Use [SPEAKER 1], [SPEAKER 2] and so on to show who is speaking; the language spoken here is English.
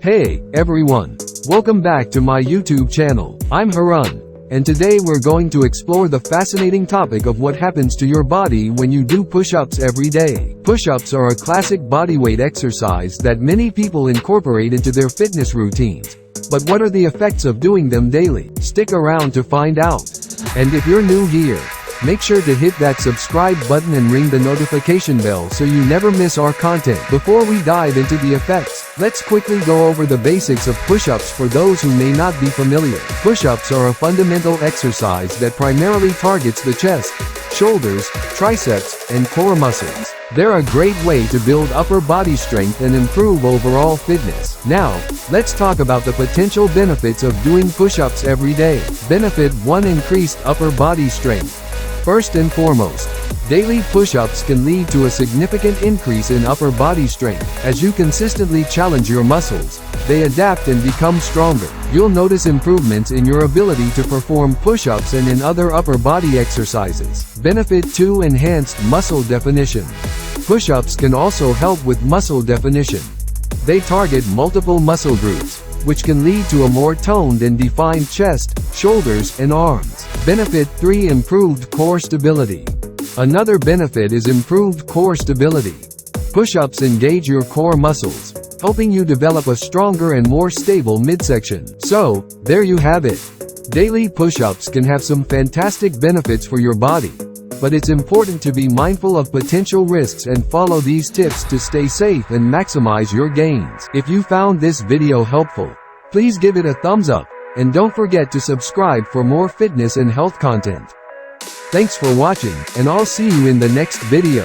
[SPEAKER 1] Hey, everyone. Welcome back to my YouTube channel. I'm Harun, and today we're going to explore the fascinating topic of what happens to your body when you do push-ups every day. Push-ups are a classic bodyweight exercise that many people incorporate into their fitness routines. But what are the effects of doing them daily? Stick around to find out. And if you're new here, make sure to hit that subscribe button and ring the notification bell so you never miss our content. Before we dive into the effects, let's quickly go over the basics of push-ups for those who may not be familiar. Push-ups are a fundamental exercise that primarily targets the chest, shoulders, triceps, and core muscles. They're a great way to build upper body strength and improve overall fitness. Now, let's talk about the potential benefits of doing push-ups every day. Benefit 1: Increased upper body strength. First and foremost, daily push-ups can lead to a significant increase in upper body strength. As you consistently challenge your muscles, they adapt and become stronger. You'll notice improvements in your ability to perform push-ups and in other upper body exercises. Benefit 2: Enhanced muscle definition. Push-ups can also help with muscle definition. They target multiple muscle groups, which can lead to a more toned and defined chest, shoulders, and arms. Benefit 3: Improved core stability. Another benefit is improved core stability. Push-ups engage your core muscles, helping you develop a stronger and more stable midsection. So, there you have it. Daily push-ups can have some fantastic benefits for your body, but it's important to be mindful of potential risks and follow these tips to stay safe and maximize your gains. If you found this video helpful, please give it a thumbs up, and don't forget to subscribe for more fitness and health content. Thanks for watching, and I'll see you in the next video.